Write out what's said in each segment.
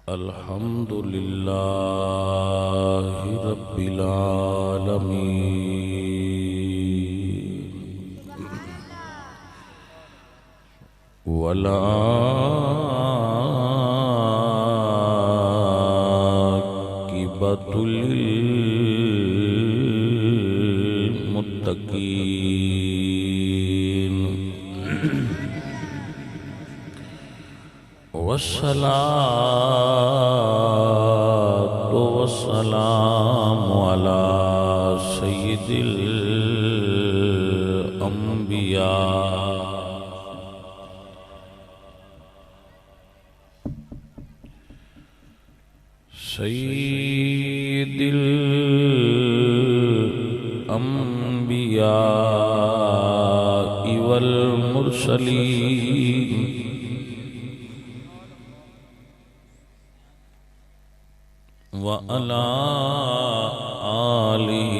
الحمد لله رب العالمين والعاقبة للمتقين والصلاة والسلام على سيد الأنبياء سيد الأنبياء والمرسلين وعلى آله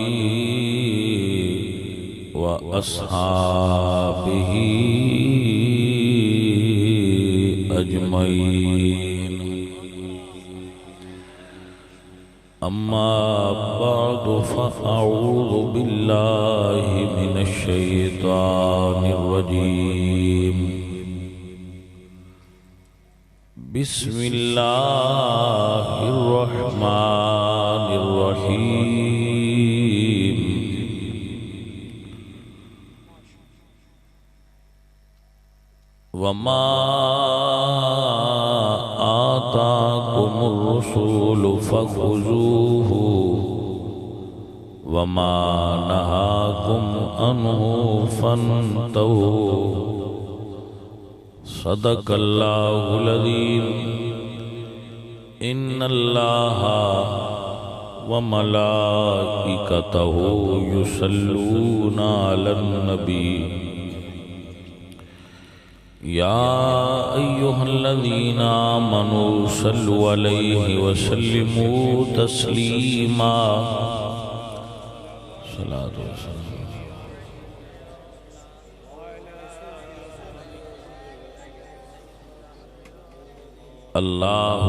وأصحابه أجمعين أما بعد فأعوذ بالله من الشيطان الرجيم بسم الله الرحمن الرحيم وما آتاكم الرسول فخذوه وما نهاكم عنه فانتهوا صدق الله العظيم إن الله وملائكته يصلون على النبي يا أيها الذين آمنوا صلوا عليه وسلموا تسليما صلاة وسلام اللہ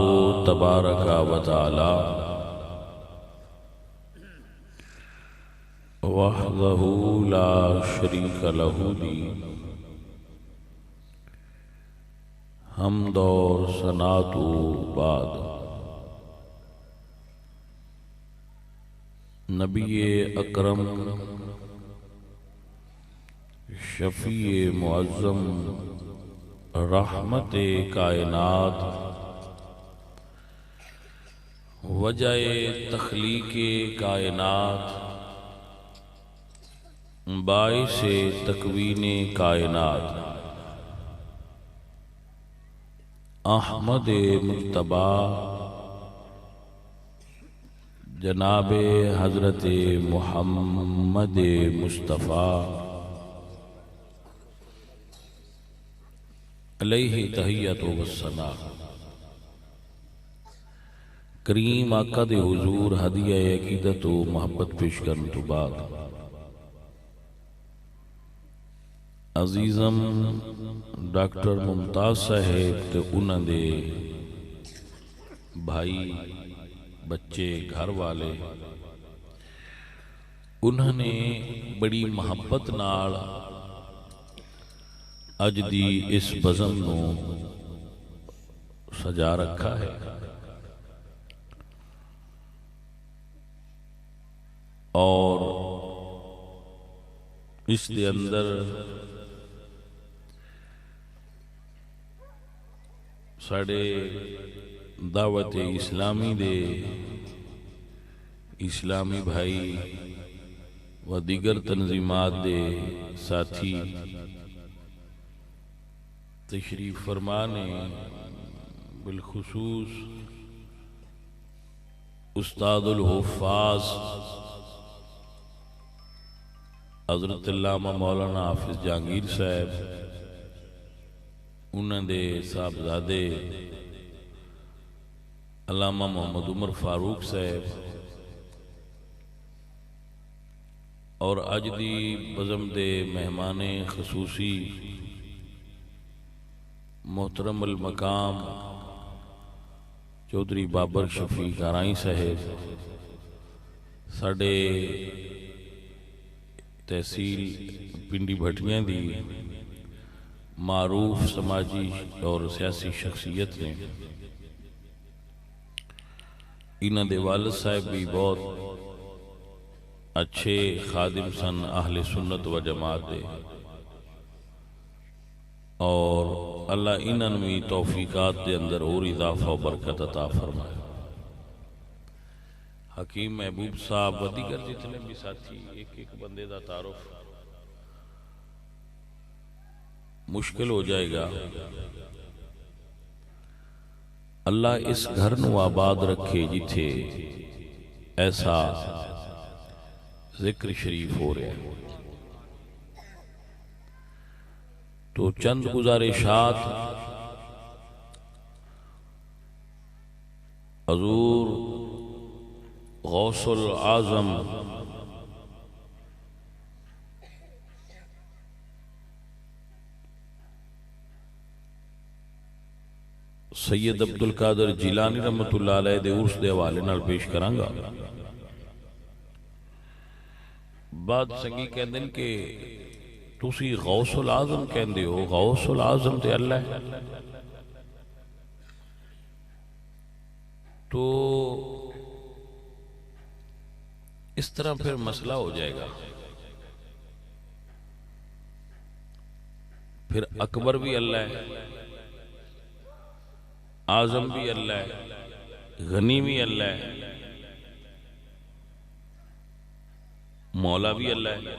تبارک و تعالی وحدہ لا شریک لہ دی حمد اور ثنا تو بعد نبی اکرم شفیع معظم رحمت کائنات وجہ تخلیق کائنات باعث تکوین کائنات احمد مجتبی جناب حضرت محمد مصطفیٰ علیہ تحیت و ثنا کریم آقا دے حضور ہدیہ عقیدت و محبت پیش کرن تو بعد عزیزم ڈاکٹر ممتاز صاحب تے انہاں دے بھائی بچے گھر والے انہوں نے بڑی محبت نال اج دی اس بزم نو سجا رکھا ہے اور اس دے اندر ساڑے دعوت اسلامی دے اسلامی بھائی و دیگر تنظیمات دے ساتھی تشریف فرمانے بالخصوص استاد الحفاظ حضرت علامہ مولانا حافظ جہانگیر صاحب انہوں دے صاحبزادے علامہ محمد عمر فاروق صاحب اور اج دی بزم دے مہمان خصوصی محترم المقام چودھری بابر شفیق آرائی صاحب ساڈے تحصیل پنڈی بھٹیاں دی معروف سماجی اور سیاسی شخصیت نے، انہاں دے والد صاحب بھی بہت اچھے خادم سن اہل سنت و جماعت دے، اور اللہ انہاں بھی توفیقات دے اندر اور اضافہ و برکت عطا فرمائے۔ حکیم محبوب صاحب و دیگر جتنے بھی ساتھی، ایک ایک بندے دا تعارف مشکل ہو جائے گا۔ اللہ اس گھر نو آباد رکھے جتھے ایسا ذکر شریف ہو رہا ہے۔ تو چند گزارشات حضور غوث العظم سید عبدالقادر جیلانی رحمت اللہ علیہ دے عرس دے حوالے نال پیش کرانگا۔ بعد سنگی کہندے ہیں کہ تسی غوث العظم کہندے ہو، غوث العظم تے اللہ ہے، تو اس طرح پھر مسئلہ ہو جائے گا۔ پھر اکبر بھی اللہ ہے، اعظم بھی اللہ ہے، غنی بھی اللہ ہے، مولا بھی اللہ ہے۔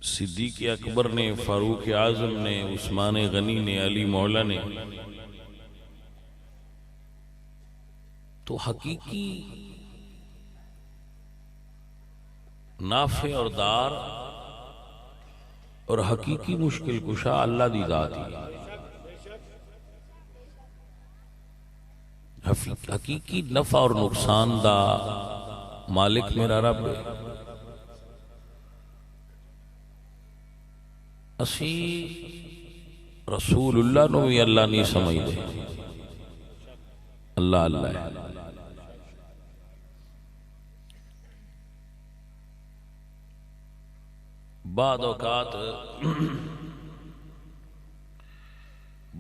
صدیق اکبر نے، فاروق اعظم نے، عثمان غنی نے، علی مولا نے، تو حقیقی نافع اور دار اور حقیقی مشکل کشا اللہ دی ذات ہی، حقیقی نفع اور نقصان دا مالک میرا رب ہے۔ اسی رسول اللہ نو بھی اللہ نہیں سمجھ دے، اللہ اللہ ہے۔ بعد اوقات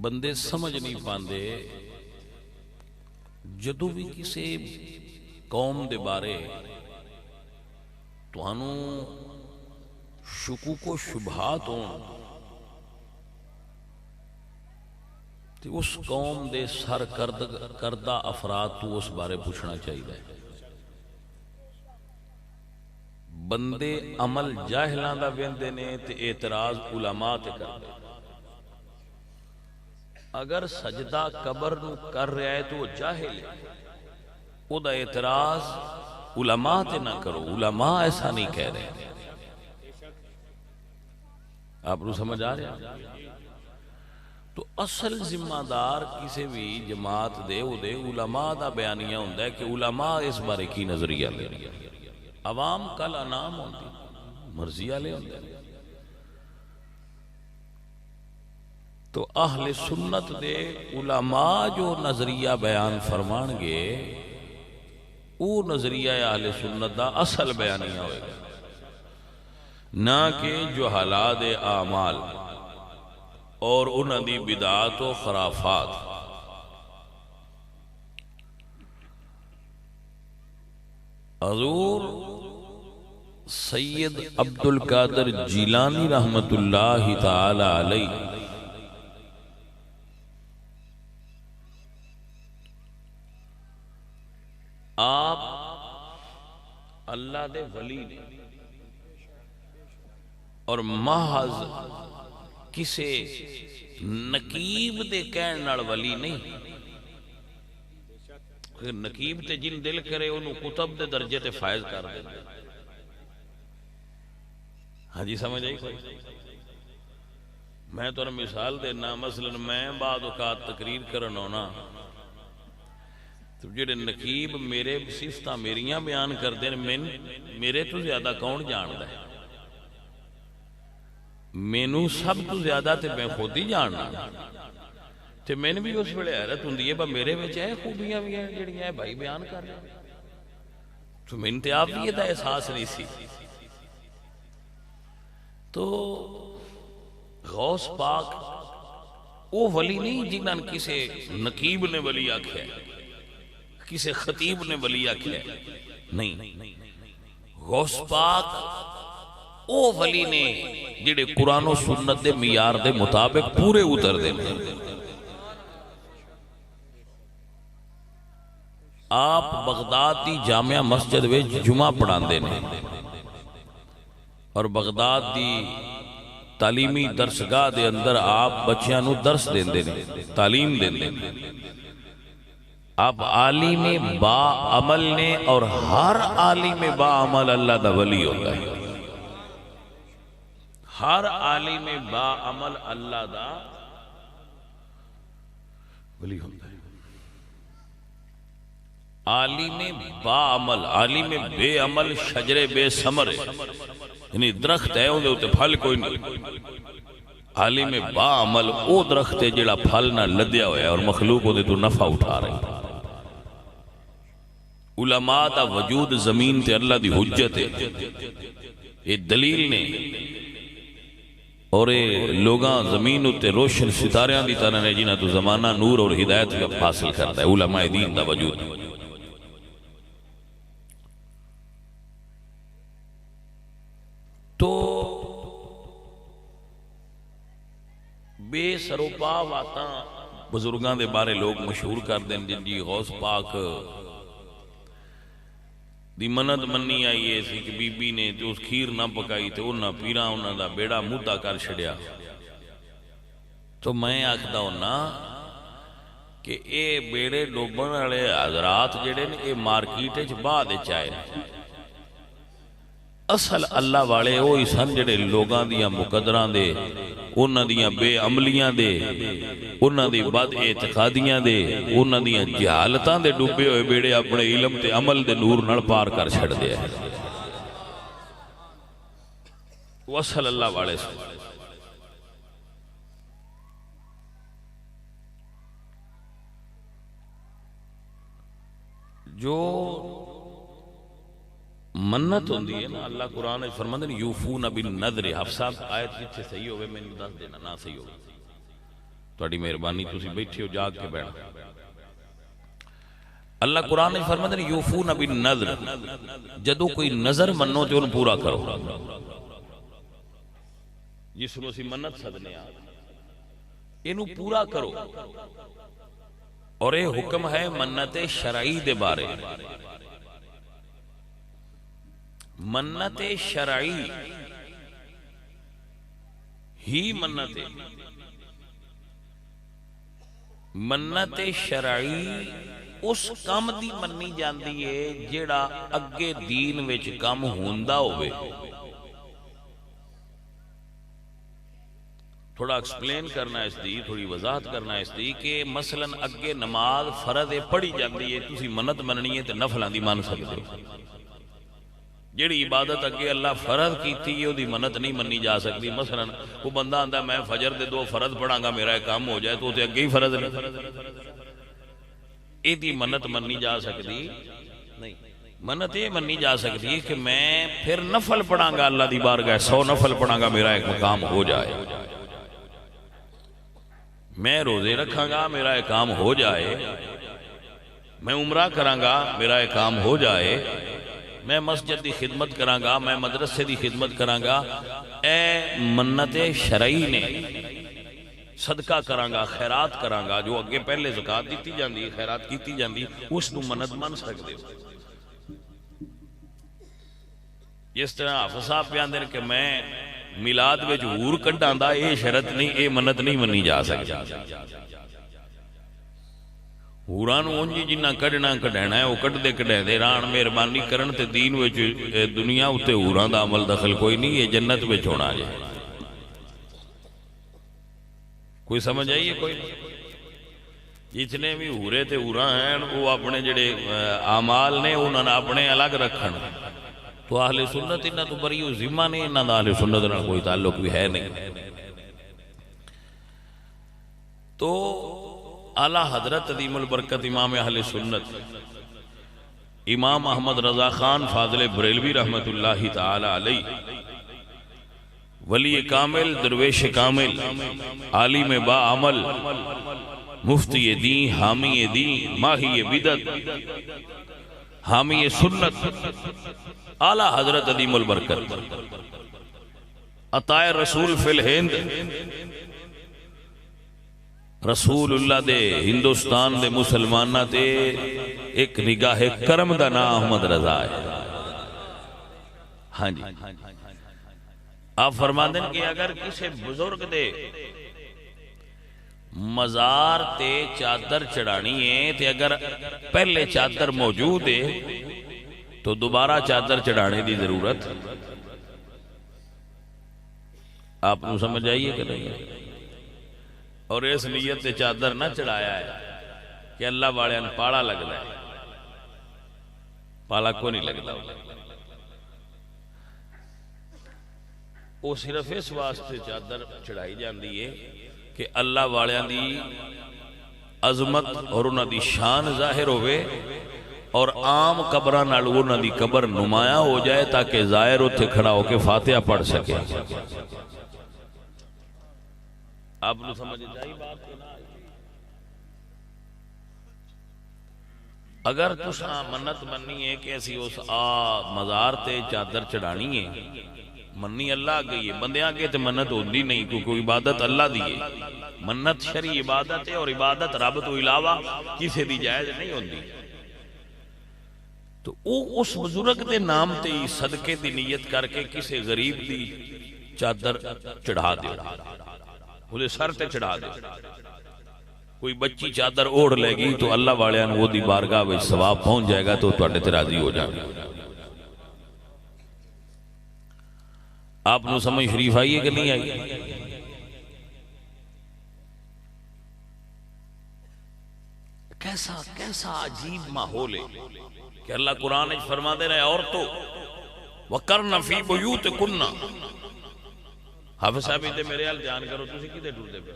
بندے سمجھ نہیں پاندے، جدو بھی کسی قوم دے بارے توانوں شکوک و شبہات ہوں تو اس قوم دے سر کردہ افراد تو اس بارے پوچھنا چاہیے۔ بندے عمل جاہلان دا ویندے نے تے اعتراض علماء تے کردے۔ اگر سجدہ قبر نو کر رہا ہے تو وہ جاہل ہے، او دا اعتراض علماء تے نہ کرو، علماء ایسا نہیں کہہ رہے۔ آپ نو سمجھ آ رہے ہیں؟ تو اصل ذمہ دار کسی بھی جماعت دے او دے علماء دا بیانیہ ہوندہ ہے کہ علماء اس بارے کی نظریہ لے رہی ہے۔ عوام کل انام ہوندی، مرضیہ لے ہوندے۔ تو اہل سنت دے علماء جو نظریہ بیان فرمان گے، او نظریہ اہل سنت دا اصل بیانیہ ہوئے گا، نہ کہ جو حالات اعمال اور انہاں دی بدعات و خرافات۔ حضور سید عبدالقادر جیلانی رحمت اللہ تعالی علیہ آپ اللہ دے ولی نے، اور محض کسے نقیب دے کہن نال ولی نہیں۔ نقیب تے جن دل کرے انہوں کتب دے درجے تے فائز کر دے۔ ہاں جی سمجھ آئی کوئی؟ میں تو مثال دینا، مثلا میں بعد اوقات تقریر کرن ہونا تو جڑے نقیب میرے صفتہ میریاں بیان کر دیں، میرے تو زیادہ کون جاندا ہے؟ مینو سب تو زیادہ تے میں خود ہی جاننا، تو میں نے بھی اس ویلے حیرت ہوں میرے میں خوبیاں بھی ہیں جڑیاں بھائی بیان کر رہے ہیں، تو میں نے آپ بھی یہ احساس نہیں سی۔ تو غوث پاک وہ ولی نہیں جنہاں کسے نقیب نے ولی آکھیا ہے، کسے خطیب نے ولی آکھیا ہے، نہیں، غوث پاک او ولی نے جڑے قرآن و سنت دے معیار دے مطابق پورے اتر دے۔ آپ بغداد دی جامعہ مسجد وچ جمعہ پڑھان دے نے اور بغداد دی تعلیمی درسگاہ دے اندر آپ بچیاں نو درس دین دے نے، تعلیم دین دے نے۔ آپ عالم با عمل نے اور ہر عالم با عمل اللہ دا ولی ہوتا ہے، ہر عالم با عمل اللہ دا ولی ہوتا ہے۔ عالم با عمل، عالم بے عمل شجر بے ثمر، یعنی درخت ہے اندے ہوتے پھل کوئی نہیں۔ عالم با عمل او درخت ہے جڑا پھل نہ لدیا ہویا ہے اور مخلوق ہوتے تو نفع اٹھا رہے ہیں۔ علماء دا وجود زمین تے اللہ دی حجت ہے، یہ دلیل نے، اور لوگاں زمین تے روشن ستاریاں دی طرح نے جنہاں تو زمانہ نور اور ہدایت حاصل کرتا ہے، علماء دین دا وجود۔ تو بے سروپا باتاں بزرگاں دے بارے لوگ مشہور کر دیں جی غوث پاک دی منت منی آئی ہے سی کہ بی بی نے تو اس کھیر نہ پکائی تو انہاں پیران انہاں دا بیڑا مدہ کر چھڑیا۔ تو میں آکھدا ہونا کہ اے بیڑے ڈوبن والے حضرات جڑے نے اے مارکیٹ وچ بعد چائے اصل اللہ والے وہی سن جڑے لوگاں دیاں مقدراں دے، انہاں دیاں بے عملیاں دے، انہاں دی بد اعتقادیاں دے، انہاں دیاں جہالتاں دے ڈوبے ہوئے بیڑے اپنے علم تے عمل دے نور نال پار کر چھڑ دے ہیں۔ وہ اصل اللہ والے سن۔ جو منت ہوندی ہے نا، اللہ قرآن فرماندے ہیں یوفون بالنذر، حفصہ آیت جتھے صحیح ہوئے میں دس دینا، نہ صحیح ہوئے تہاڈی مہربانی تسی بیٹھے ہو جاگ کے بیٹھ۔ اللہ قرآن فرماندے ہیں یوفون بالنذر، جدو کوئی نظر منو تے انہوں پورا کرو، جس نو اسی منت سدنے آ اینو پورا کرو۔ اور یہ حکم ہے منت شرعی دے بارے، منت شرعی ہی منت، منت شرعی اس کام دی منی جاندی ہے جیڑا اگے دین وچ کام ہوندا ہوئے۔ تھوڑا ایکسپلین کرنا اس دی، تھوڑی وضاحت کرنا اس دی کہ مثلا اگے نماز فرض پڑھی جاندی ہے، تسی منت مننی ہے تے نفلاں دی من سکتے ہو۔ جیڑی عبادت اگے اللہ فرض کیتی ہے دی منت نہیں منی جا سکتی۔ مثلا وہ بندہ آندا میں فجر دے 2 فرض پڑھاں گا میرا کام ہو جائے، تو تے اگے ہی فرض نہیں، اے دی منت منی جا سکتی نہیں۔ منت یہ منی جا سکتی ہے کہ میں پھر نفل پڑھاں گا اللہ دی بارگاہ 100 نفل پڑھاں گا میرا ایک مقام ہو جائے، میں روزے رکھاں گا میرا ایک کام ہو جائے، میں عمرہ کراں گا میرا ایک کام ہو جائے، میں مسجد دی خدمت کراں گا، میں مدرسے دی خدمت کراں گا۔ اے منت شرعی نے صدقہ کراں گا، خیرات کراں گا، جو اگے پہلے زکات دیتی جاندی، خیرات کیتی جاندی، اس تو منت من سکتے ہو۔ جس طرح حافظ صاحب بیان دے کہ میں میلاد وچ حور کڈاں دا، اے شرط نہیں، اے منت نہیں منی جا سکتی۔ حوراں نوں اونجی جنہ کڈنا کڈھنا ہے وہ کڈدے کڈھدے ران مہربانی کرن تے دین وچ دنیا اتے حوراں دا عمل دخل کوئی نہیں، یہ جنت وچ ہونا جائے۔ کوئی سمجھ آئیے؟ کوئی جتنے بھی حورے تے حوراں ہیں وہ اپنے جڑے اعمال نے انہاں نے اپنے الگ رکھن۔ تو اہل سنت انہاں تو بری ہو ذمہ نہیں، انہاں دا اہل سنت نال کوئی تعلق بھی ہے نہیں۔ تو اعلیٰ حضرت عظیم البرکت امام اہل سنت امام احمد رضا خان فاضل بریلوی رحمت اللہ تعالی علیہ، ولی کامل، درویش کامل، عالم با عمل، مفتی دین، حامی دین، ماہی بدعت، حامی سنت، اعلیٰ حضرت عظیم البرکت عطائے رسول فی الہند، رسول اللہ دے ہندوستان دے مسلمانہ تے ایک نگاہ کرم دا نام احمد رضا ہے۔ ہاں جی، آپ فرما دیں کہ اگر کسی بزرگ دے مزار تے چادر چڑھانی ہے تے اگر پہلے چادر موجود ہے تو دوبارہ چادر چڑھانے دی ضرورت آپ کو سمجھ آئیے کہ نہیں؟ اور اس نیت سے چادر نہ چڑھایا ہے کہ اللہ والے پاڑا لگتا ہے، پالا کو نہیں لگتا، وہ صرف اس واسطے چادر چڑھائی جاندی ہے کہ اللہ والے دی عظمت اور انہاں دی شان ظاہر ہوئے اور عام قبراں نال انہاں دی قبر نمایاں ہو جائے تاکہ ظاہر اتھے کھڑا ہو کے فاتحہ پڑھ سکے۔ آپ نے سمجھ جائی بات کو نہ؟ اگر تساں منت مننی ہے کہ ایسی اس مزار تے چادر چڑھانی ہے، مننی اللہ گئی ہے، بندے آگے تے منت ہوندی نہیں کیونکہ عبادت اللہ دی ہے، منت شرعی عبادت ہے اور عبادت رب تو علاوہ کسی دی جائز نہیں ہوندی، تو اس بزرگ دے نام تے صدقے دی نیت کر کے کسی غریب دی چادر چڑھا دے، اسے سر تے چڑھا دے، کوئی بچی چادر اوڑھ لے گی تو اللہ والے وہ دی بارگاہ وچ ثواب پہنچ جائے گا تو تواڈے تے راضی ہو جائے گا۔ آپ نو سمجھ شریف آئی ہے کہ نہیں آئی؟ کیسا عجیب ماحول ہے کہ اللہ قرآن فرما دے رہے عورتوں وَقَرْنَ فِي بُيُوتِكُنَّ۔ حافظ صاحب تے میرے حال جان کرو تسی کدے ڈردے پے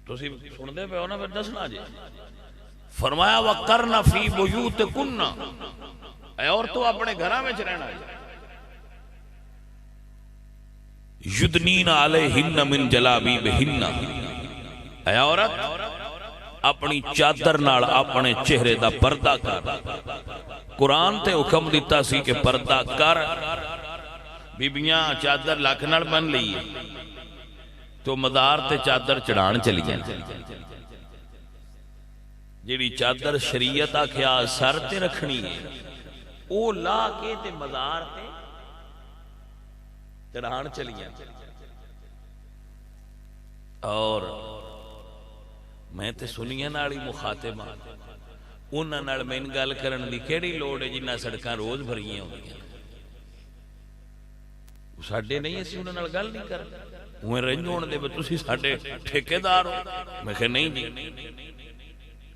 تسی سن دے پے ہو نا پھر دسنا جی، فرمایا وَقَرْنَ فِي بُيُوتِكُنَّ، اے عورتوں اپنے گھراں وچ رہنا جی، یدنین علیہن من جلابیبہن، اے عورت اپنی چادر نال اپنے چہرے دا پردہ کر، قرآن تے حکم دیتا سی کہ پردہ کر، بیبیاں چادر لکھ نال بن لی تو مدار تے چادر چڑھان چلی جائیں، جیڑی چادر شریعت آکھیا سر تے رکھنی ہے او لا کے تے مدار تے چڑھان چلی جائیں۔ اور میں تے سنیاں نالی مخاطبہ انہاں نال میں گل کرن دی کیڑی لوڑ ہے جنہ سڑکاں روز بھریاں ہوندیاں، ساڈے نہیں اسی انہاں نال گل نہیں کر اویں رنج ہون دے تسی ساڈے ٹھیکیدار ہو، میں کہ نہیں جی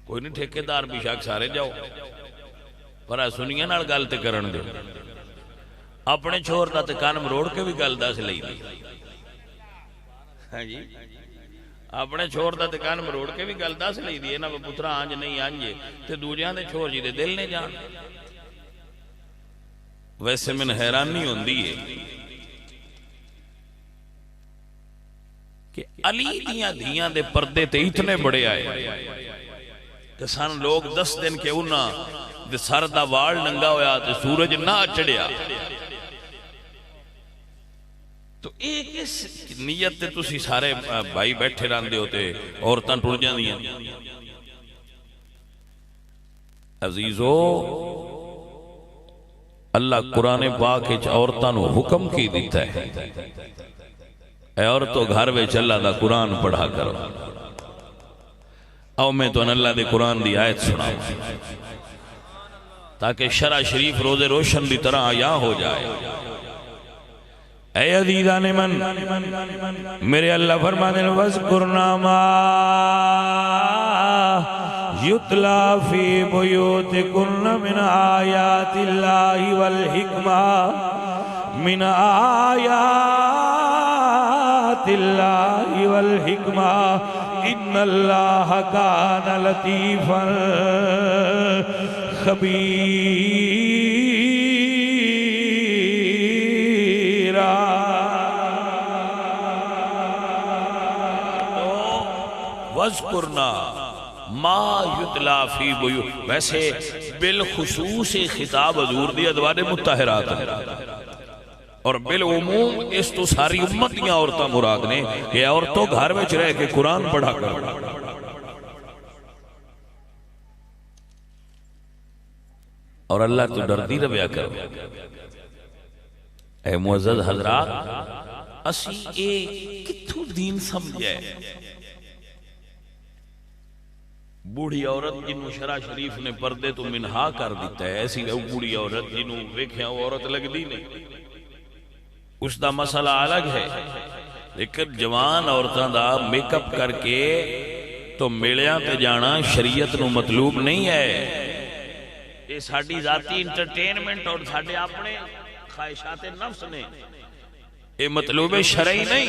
کوئی نہیں ٹھیکیدار بھی شک سارے جاؤ پر سنیاں نال گل تے کرن دے، اپنے چھوڑ دا تے کان مروڑ کے بھی گل دس لئی دی، ہاں جی اپنے چھوڑ دا تے کان مروڑ کے بھی گل دس لئی دی، انہاں پترا آنج نہیں آنجے تے دوجیاں دے چھوڑ جی دے دل نے جان۔ ویسے من حیرانی ہوندی ہے کہ علی دیاں دیاں دے پردے تے اتنے بڑے آئے کہ سان لوگ 10 دن کے انہاں دے سر دا وال ننگا ہویا تے سورج نہ چڑھیا، تو ایک اس نیت تے تسی سارے بھائی بیٹھے راندے ہوتے عورتاں ٹر جاندیاں۔ عزیزو اللہ قرآن پاک وچ عورتاں نو حکم کی دیتا ہے اے عورتوں گھر وچ اللہ دا قرآن پڑھا کرو۔ او میں تو اللہ دے قرآن دی آیت سناؤں تاکہ شرع شریف روز روشن دی طرح آیا ہو جائے۔ اے عزیزان من میرے اللہ فرمانے وَذْكُرْنَا مَا يُتْلَى فِي بُيُوتِكُنَّ مِنْ آيَاتِ اللَّهِ وَالْحِكْمَةِ مِنْ آيَاتِ اللَّهِ وَالْحِكْمَةِ ان اللہ کان لطیفا خبیرا۔ وَاذْكُرْنَا مَا يُتْلَى فِي بُيُوتِ، ویسے بالخصوص خطاب حضور دی ادوار مطہرات ہے، اور بالعموم اس تو ساری امتیاں عورتاں مراد نے کہ عورتوں گھر میں رہ کے قرآن پڑھا کر، اور اللہ تو ڈردی رویا کرو۔ اے معزز حضرات، اسی اے کتھوں دین سمجھے؟ بوڑھی عورت جنہوں شرع شریف نے پردے تو منہا کر دیتا ہے، ایسی بوڑھی عورت جنہوں ویکھیں وہ عورت لگ دی نہیں، اس دا مسئلہ الگ ہے۔ لیکن جوان عورتاں دا میک اپ کر کے تو میلیاں تے جانا شریعت نو مطلوب نہیں ہے۔ یہ ساڑی ذاتی انٹرٹینمنٹ اور ساڑے اپنے خواہشات نفس نے، یہ مطلوب شرعی نہیں،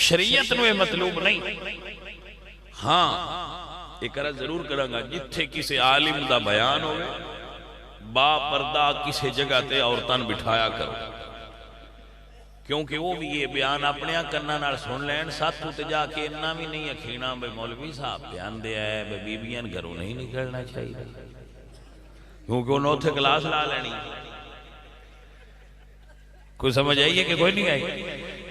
شریعت نو یہ مطلوب نہیں۔ ہاں ایک عرض ضرور کروں گا، جتھے کسی عالم دا بیان ہوئے با پردہ کسی جگہ تے عورتاں بٹھایا کرو، کیونکہ وہ بھی یہ بیان اپنے کرنا نال سن لین، ساتھوں تے جا کے انہاں بھی نہیں اکھینا بے مولوی صاحب بیان دیا ہے بے بیبیاں گھروں نہیں نکلنا چاہیے، کیونکہ انہوں اتھے کلاس لا لینی۔ کوئی سمجھ آئیے کہ کوئی نہیں آئی؟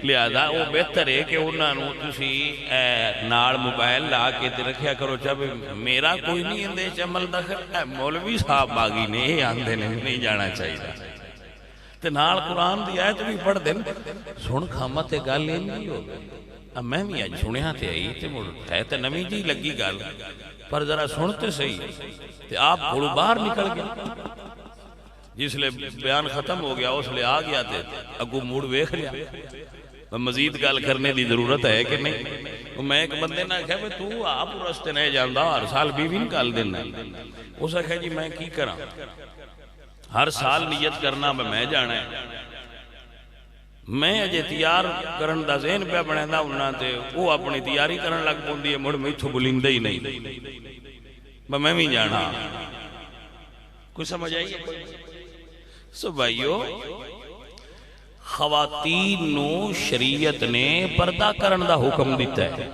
لہذا وہ بہتر ہے کہ انہاں نو تسی نال موبائل لا کے تے رکھیا کرو، چاہ میرا کوئی نہیں اندے عمل دخل، مولوی صاحب باغی نے یہ آندے نہیں جانا چاہیے، تے نال قرآن دی آیت بھی پڑھ دیں۔ سن کھامت گل نہیں ہو گئی، میں بھی آج سنیا تے آئی تے مڑ ہے تے نمی جی لگی گل، پر ذرا سنتے صحیح تے آپ کھڑو باہر نکل گیا، جس لئے بیان ختم ہو گیا اس لئے آ گیا تے اگو موڑ ویکھ لیا، مزید گل کرنے دی ضرورت ہے کہ نہیں؟ میں ایک بندے نہ کہا بھئی تو آپ رستے نہیں جاندہ ہر سال بیوی نکال دینا، اس نے کہا جی میں کی کرا، ہر سال نیت کرنا میں جانا ہے، میں اجے تیار کرن دا ذہن پہ بنے دا انہاں تے وہ اپنی تیاری کرن لگ پوندی ہے، مڑ میں تو بلندہ ہی نہیں، میں بھی جانا۔ کوئی سمجھ آئیے؟ سو بھائیو، خواتین نو شریعت نے پردہ کرن دا حکم دیتا ہے۔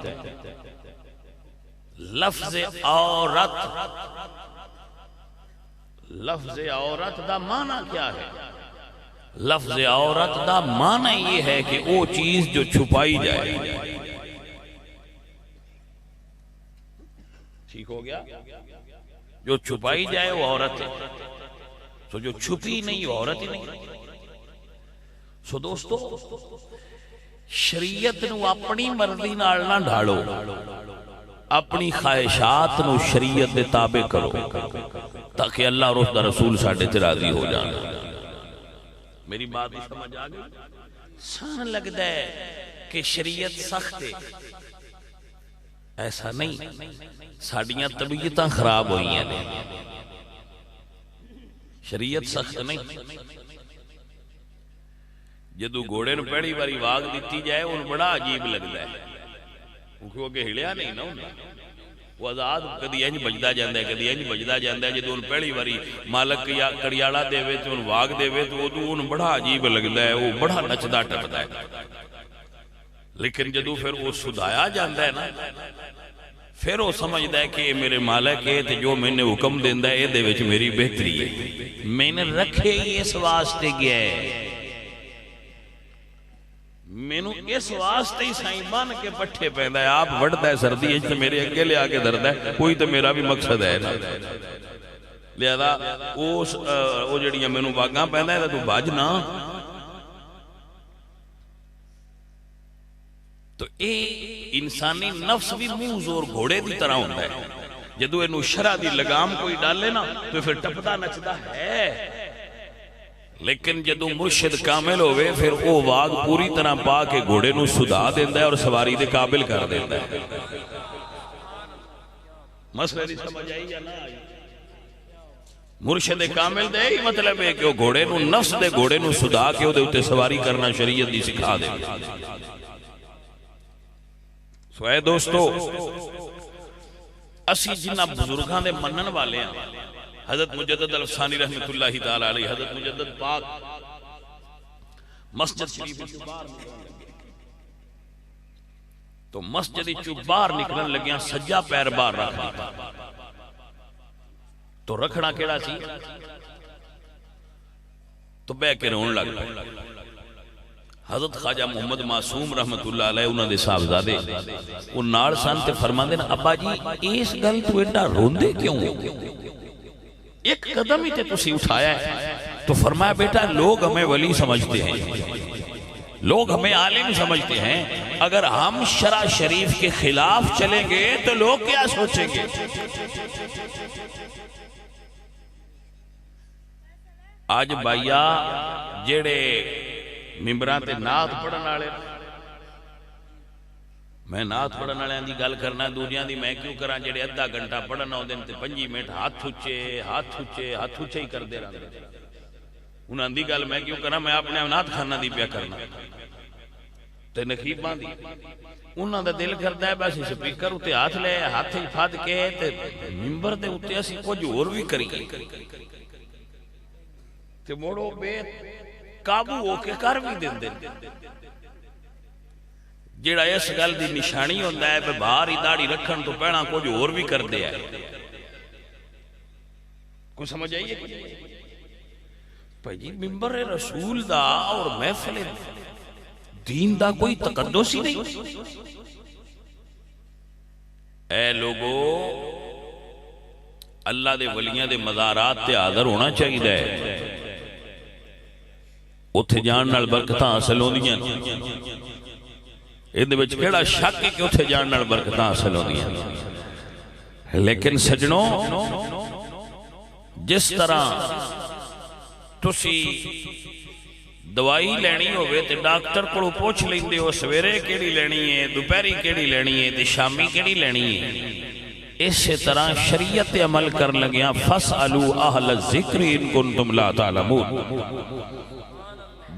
لفظ عورت، لفظ عورت دا معنی کیا ہے؟ لفظ عورت دا معنی یہ ہے کہ وہ چیز جو چھپائی جائے۔ ٹھیک ہو گیا؟ جو چھپائی جائے وہ عورت ہے، سو جو چھپی نہیں وہ عورت ہی نہیں۔ سو دوستو، شریعت نو اپنی مرضی نال نہ ڈھالو، اپنی خواہشات نو شریعت دے تابع کرو، تاکہ اللہ اور اس دا رسول ساڑھے تے راضی ہو جانا۔ میری بات سمجھ آگئی؟ سان لگتا ہے کہ شریعت سخت ہے، ایسا نہیں، ساڑھیاں طبیعتاں خراب ہوئی ہیں، شریعت سخت نہیں۔ جدو گھوڑے نو پہلی باری واگ دیتی جائے ان بڑا عجیب لگتا ہے، کیونکہ ہلیا نہیں نا، وہ آزاد کدی انج بجدا جاندہ ہے، کدی انج بجدا جاندہ ہے۔ جدو ان پہلی باری مالک کڑیاڑا دے وے تو ان واگ دے وے تو ان بڑا عجیب لگتا ہے، وہ بڑا نچدا ٹپدا ہے۔ لیکن جدو پھر وہ سدایا جاندہ ہے نا، پھر وہ سمجھدا ہے کہ میرے مالک ہے تے جو میں نے حکم دیندہ ہے دے وچ میری بہتری ہے، میں نے رکھے ہی اس واسطے گیا ہے، میں نے اس واسطے ہی سائیں بان کے پٹھے پہندا ہے، آپ وڑتا ہے سردی ہے تو میرے اگے لے آگے دردہ ہے، کوئی تو میرا بھی مقصد ہے نا۔ لہذا وہ جڑیاں میں نے واگاں پہندا ہے تو باج نہ، تو اے انسانی نفس بھی موز اور گھوڑے دی طرح ہوتا ہے، جدو انہوں شرع دی لگام کوئی ڈالے نا تو پھر ٹپدا نچدا ہے، لیکن جدو مرشد کامل ہوئے پھر وہ واگ پوری طرح پا کے گھوڑے نو سدا دیندہ ہے اور سواری دے قابل کر دیندہ ہے۔ مسئلہ نہیں سمجھ آئی یا نہ آئی؟ مرشد کامل دے ہی مطلب ہے کہ وہ گھوڑے نو نفس دے گھوڑے نو سدا کے وہ دے اتے سواری کرنا شریعت دی سکھا دے۔ تو اے دوستو اسی جنہ بزرگاں دے منن والے ہیں، حضرت مجدد الفسانی رحمت اللہ تعالی علیہ، حضرت مجدد پاک مسجد شریف چوبار تو مسجد چوبار نکلن لگیاں سجا پیر بار رکھ دیتا، تو رکھنا کیڑا سی، تو بے کے رون لگ پائے۔ حضرت خواجہ محمد معصوم رحمت اللہ علیہ انہوں نے صاحبزادے وہ نال سن تے فرماندے نا ابا جی اس گل تو ایڈا روندے کیوں، ایک قدم ہی تے تسی اٹھایا ہے۔ تو فرمایا بیٹا لوگ ہمیں ولی سمجھتے ہیں، لوگ ہمیں عالم سمجھتے ہیں، اگر ہم شرع شریف کے خلاف چلیں گے تو لوگ کیا سوچیں گے؟ آج بھائیا جیڑے ممبران تے نعت پڑھن والے، میں نعت پڑھن والے دی گل کرنا، دوجیاں دی میں کیوں کراں؟ جڑے ادھا گھنٹہ پڑھن آؤندے تے 5 منٹ ہاتھ اچے ہی کردے رہندے، انہاں دی گل میں کیوں کراں؟ میں اپنے نعت خانہ دی پیا کرنا تے نقیباں دی، انہاں دا دل کردا ہے بس سپیکر اتے ہاتھ لے ہاتھ پھد کے تے ممبر دے اتے اسی کچھ ہور بھی کریے تے موڑو بے قابو ہو کے کر بھی دیں دیں، جیڑا اس گل دی نشانی ہوندہ ہے پہ باہر ہی داڑھی رکھن تو پہنا کچھ اور بھی کر دیا ہے۔ کوئی سمجھ آئیے جی ممبر رسول دا اور محفل دین دا کوئی تقدس ہی نہیں۔ اے لوگو اللہ دے ولیاں دے مزارات تے حاضر ہونا چاہیے ہے، اتھے جان نال برکتاں حاصل ہوندیاں، اندے وچ کیڑا شک ہے کہ اتھے جان نال برکتاں حاصل ہوندیاں۔ لیکن سجنوں جس طرح تسی دوائی لینی ہوئے تے ڈاکٹر کو پوچھ لیندے ہو سویرے کیڑی لینی ہے، دوپہری کیڑی لینی ہے تے شامی کیڑی لینی ہے، اسی طرح شریعت عمل کر لگیاں فَاسْأَلُوا أَهْلَ الذِّكْرِ إِن كُنتُمْ لَا تَعْلَمُونَ۔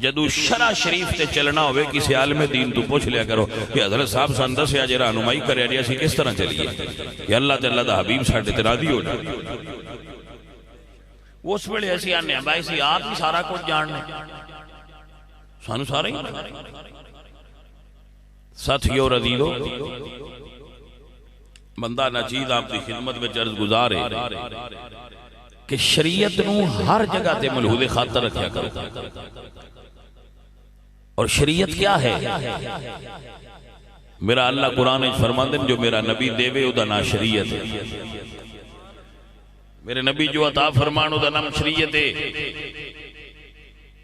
جدو شرع شریف تے چلنا ہوئے کسی عالم دین تو پوچھ لیا کرو کہ حضرت صاحب سندس یا جی رہنمائی کرے جی اسی کس طرح چلیے کہ اللہ تے اللہ دا حبیب ساڈے تے راضی ہو جائے۔ اس ویلے اسی آنے بھائی سی آپ ہی سارا کچھ جاننے، سانو سارا ہی ساتھیو رضیدو بندہ ناچیز آپ دی خدمت میں عرض گزارے کہ شریعت نو ہر جگہ تے ملحوظ خاطر رکھیا کرو، اور شریعت کیا ہے؟ میرا اللہ قرآن فرماندن جو میرا نبی دے وے ادا نا شریعت ہے، میرے نبی جو عطا فرمان ادا نام شریعت ہے۔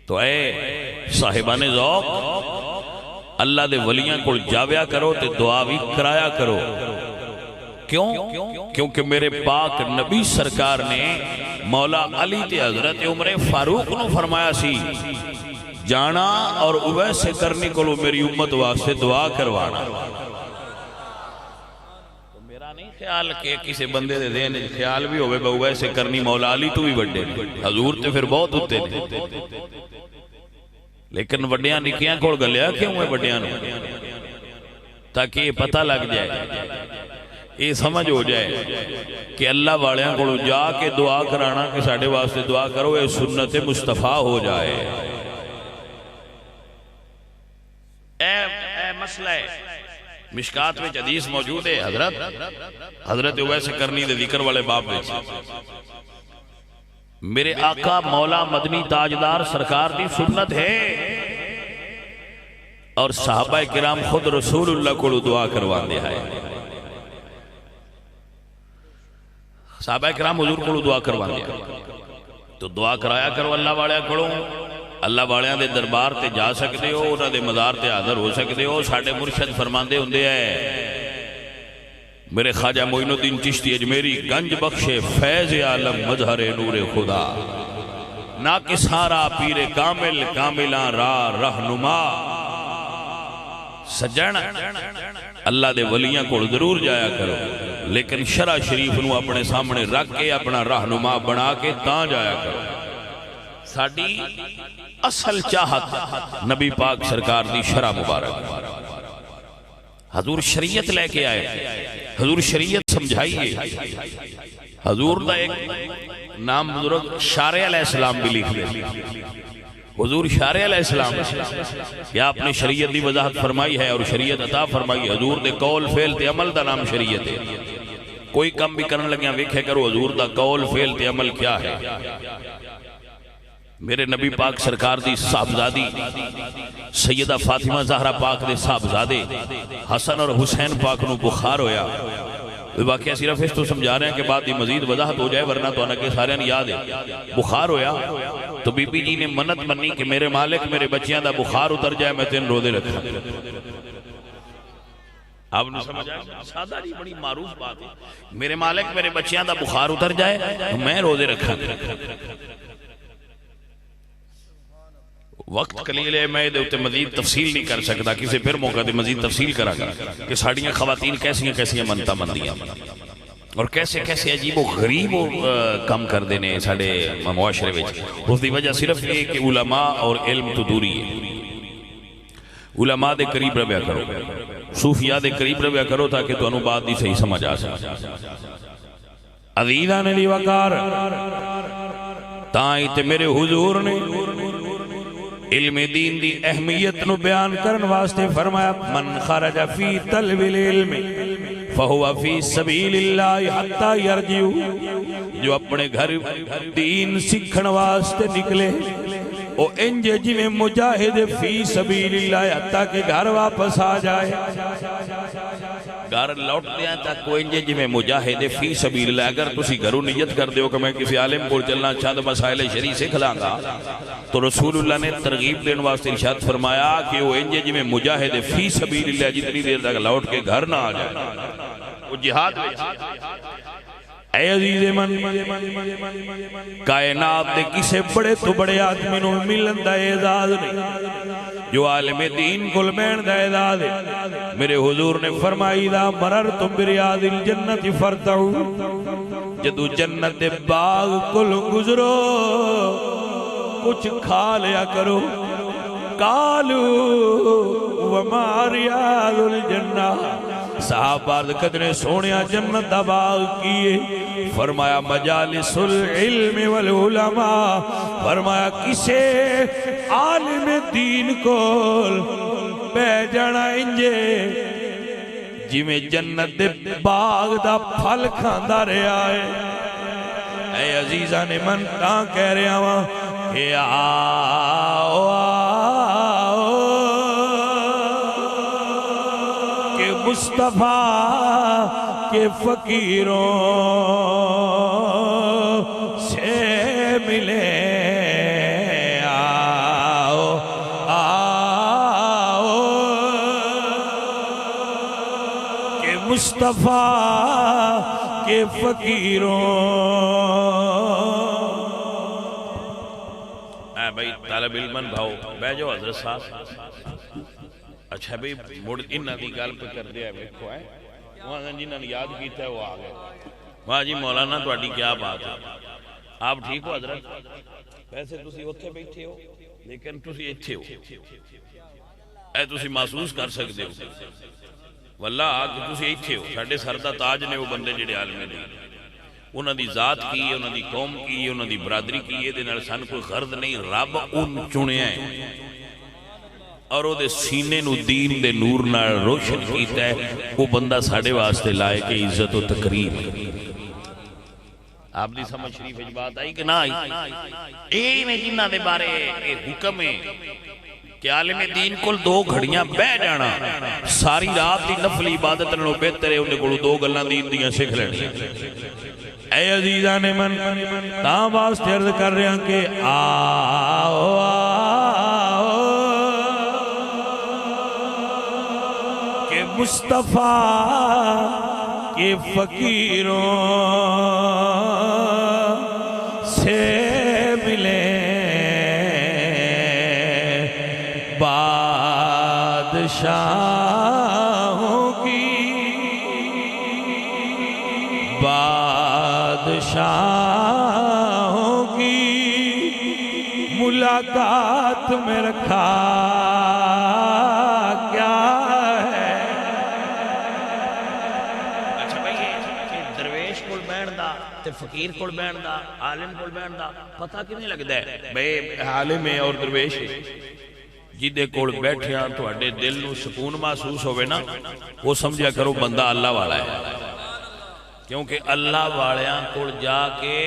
تو اے صاحبان ذوق اللہ دے ولیاں کو جاویا کرو تے دعا بھی کرایا کرو، کیوں؟ کیونکہ میرے پاک نبی سرکار نے مولا علی تے حضرت عمر فاروق نو فرمایا سی جانا اور اویسے کرنی کو میری امت واسطے دعا کروانا۔ تو میرا نہیں خیال کہ کسی بندے دے دین خیال بھی ہوئے با اویسے کرنی مولا علی تو بھی بڑھے، حضور تے پھر بہت ہوتے نے، لیکن بڑھیاں نکیاں کھوڑ گلیا کیوں ہے بڑھیاں نو؟ تاکہ یہ پتہ لگ جائے، یہ سمجھ ہو جائے کہ اللہ والیاں کو جا کے دعا کرانا کہ ساڑھے واسطے دعا کرو، یہ سنت مصطفیٰ ہو جائے۔ اے مسئلہ ہے مشکات میں حدیث موجود ہے، حضرت اویس کرنی دے ذکر والے باب میں میرے آقا مولا مدنی تاجدار سرکار دی سنت ہے، اور صحابہ کرام خود رسول اللہ کو دعا کروا دیا ہے، صحابہ کرام حضور کو دعا کروا دیا، تو دعا کرایا کرو اللہ والے کو، اللہ والیاں دے دربار تے جا سکتے ہو، انہاں دے مزار تے حاضر ہو سکتے ہو۔ ساڈے مرشد فرماندے ہوندے ہیں میرے خواجہ معین الدین چشتی اجمیری گنج بخشے فیض عالم مظہر نور خدا، ناکسارا پیر کامل کاملاں راہ رہنما۔ سجن اللہ دے ولیاں کو ضرور جایا کرو، لیکن شرع شریف نو اپنے سامنے رکھ کے اپنا رہنما بنا کے تاں جایا کرو۔ ساڈی اصل چاہت نبی پاک سرکار دی شرع مبارک، حضور شریعت لے کے آئے، حضور شریعت سمجھائیے۔ حضور دا ایک نام بزرگ شارع علیہ السلام بھی لکھ لے، حضور شارع علیہ السلام یا اپنے شریعت دی وضاحت فرمائی ہے اور شریعت عطا فرمائی ہے۔ حضور دے قول فعل تے عمل دا نام شریعت ہے۔ کوئی کم بھی کرنے لگیاں ویکھے کرو حضور دا قول فعل تے عمل کیا ہے۔ میرے نبی پاک سرکار دی صاحبزادی سیدہ فاطمہ زہرا پاک دے صاحبزادے حسن اور حسین پاک نو بخار ہویا۔ واقعہ صرف اس تو سمجھا رہے ہیں کہ بعد یہ مزید وضاحت ہو جائے، ورنہ تو انہیں سارے یاد ہے۔ بخار ہویا تو بی بی جی نے منت منی کہ میرے مالک میرے بچیاں دا بخار اتر جائے میں 3 روزے رکھا۔ آپ نے سمجھا سادہ جی بڑی معروف بات ہے، میرے مالک میرے بچیاں دا بخار اتر جائے تو میں روزے رکھا۔ وقت قلیل ہے، میں دے مزید تفصیل نہیں کر سکتا، کسی پھر موقع دے مزید تفصیل کرا گا کہ ساڑیاں خواتین کیسیاں کیسیاں منتا مندیاں اور کیسے کیسے عجیب و غریب کام کر دینے ساڑے معاشرے وچ۔ اس دی وجہ صرف یہ کہ علماء اور علم تو دوری ہے۔ علماء دے قریب رہیا کرو، صوفیاء دے قریب رہیا کرو تاکہ تو انو بات دی صحیح سمجھ آ سکے۔ عزیزان علی وقار تائیں تے میرے حضور نے علم دین دی اہمیت نو بیان کرن واسطے فرمایا من خرج فی طلب العلم فہو فی سبیل اللہ حتی یرجعو، جو اپنے گھر دین سکھن واسطے نکلے او انجے جی میں مجاہد فی سبیل اللہ حتی کہ گھر واپس آ جائے، گھر لوٹ دیا تک کو انجے جی میں مجاہد فی سبیل اللہ۔ اگر تسی گھروں نیت کر دیو کہ میں کسی عالم کو چلنا چاند مسائل شریع سکھ لاں گا تو رسول اللہ نے ترغیب دین واسطے ارشاد فرمایا کہ وہ انجے جی میں مجاہد فی سبیل اللہ جتنی دیر تک لوٹ کے گھر نہ آ جائے وہ جہاد میں۔ اے عزیز من کائنات دے کسے بڑے تو بڑے آدمی نو ملن دا اعزاز نہیں جو عالم دین کل بین دا اعزاز ہے۔ میرے حضور نے فرمائی دا مررتم بریاض الجنت فرتعو، جدو جنت دے باغ کل گزرو کچھ کھا لیا کرو۔ قالو وما ریاض الجنہ، صحابہ کتنے سونیا جنت دا باغ کیے؟ فرمایا مجالس العلم والعلماء، فرمایا کسے عالم دین کول بے جانا انجے جی میں جنت دے باغ دا پھل کھاندا رہا ہے۔ اے عزیزان من تاں کہہ رہا ہوں کہ آؤ آؤ کہ مصطفیٰ کے فقیروں سے ملے، آؤ آؤ کہ مصطفیٰ کے فقیروں۔ بھائی طالب علمن بھاؤ بے جو حضرت صاحب اچھا بھئی مڑ انہاں دی گل پہ کر دیا ویکھو ہے وہاں جنہاں نے یاد کیتا ہے وہ آ گئے۔ واہ جی مولانا تہاڈی کیا بات ہے، آپ ٹھیک ہو حضرت؟ ویسے تسی اوتھے بیٹھے ہو لیکن تسی ایتھے ہو، اے تسی محسوس کر سکتے ہو واللہ کہ تسی ایتھے ہو۔ ساڈے سر دا تاج نے وہ بندے جڑے عالم دین، انہاں دی ذات کی ہے، انہاں دی قوم کی ہے، انہاں دی برادری کی ہے، دے نال سن کوئی غرض نہیں، رب ان چنیا ہے اور او دے سینے نو دین دے نور نال روشن کیتا ہے۔ وہ بندہ ساڑے واسطے لائے کہ عزت و تقریم۔ آپ دی سمجھ شریف اج بات آئی کہ نہ آئی؟ اے میں جنہ دے بارے حکم ہے کہ عالم دین کل 2 گھڑیاں بہ جانا، ساری رات دی نفل عبادت نالوں بہتر ہے انہیں کولوں 2 گلاں دین دیاں سکھ لینی۔ اے عزیزان من تاں واسطے عرض کر رہے ہیں کہ آؤ آؤ کہ مصطفیٰ کے فقیروں سے ملے، بادشاہوں کی بادشاہوں کی ملاقات میں رکھا کیا ہے درویش کول بہن دا تے فقیر کول بہن دا عالم کول بہن دا پتہ کیویں لگدا ہے بھئی عالم ہے اور درویش ہے جدے کول بیٹھیاں تواڈے دل نو سکون محسوس ہوئے نا وہ سمجھیا کرو بندہ اللہ والا ہے کیونکہ اللہ والیاں کول جا کے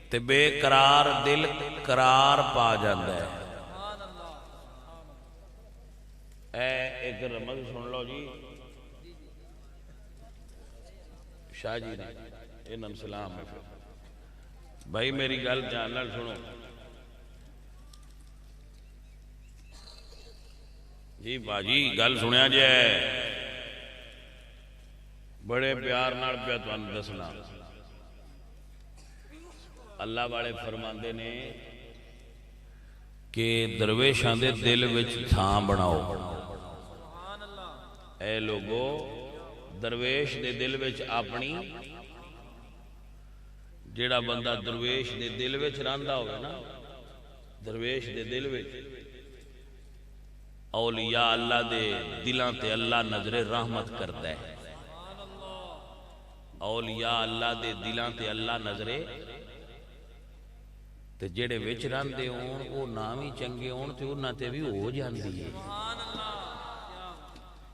تے بے قرار دل قرار پا جاندا ہے ایک رمض سن لو جی شاہ جی نے انہاں سلام ہے بھائی میری گل دھیان نال سنو جی باجی گل سنیا جے بڑے پیار نال پیا تانوں دسنا اللہ والے فرماندے نے کہ درویشاں دے دل وچ تھاں بناؤ اے لوگو درویش دے دل وچ اپنی جیڑا بندہ درویش دے دل وچ رہندا ہوئے نا درویش دے دل وچ اولیاء اللہ دے دلاں تے اللہ نظر رحمت کرتا ہے اولیاء اللہ دے دلاں تے اللہ نظر تے جڑے وچ رہندے ہون او نام ہی چنگے ہون تے انہاں تے بھی ہو جاندی ہے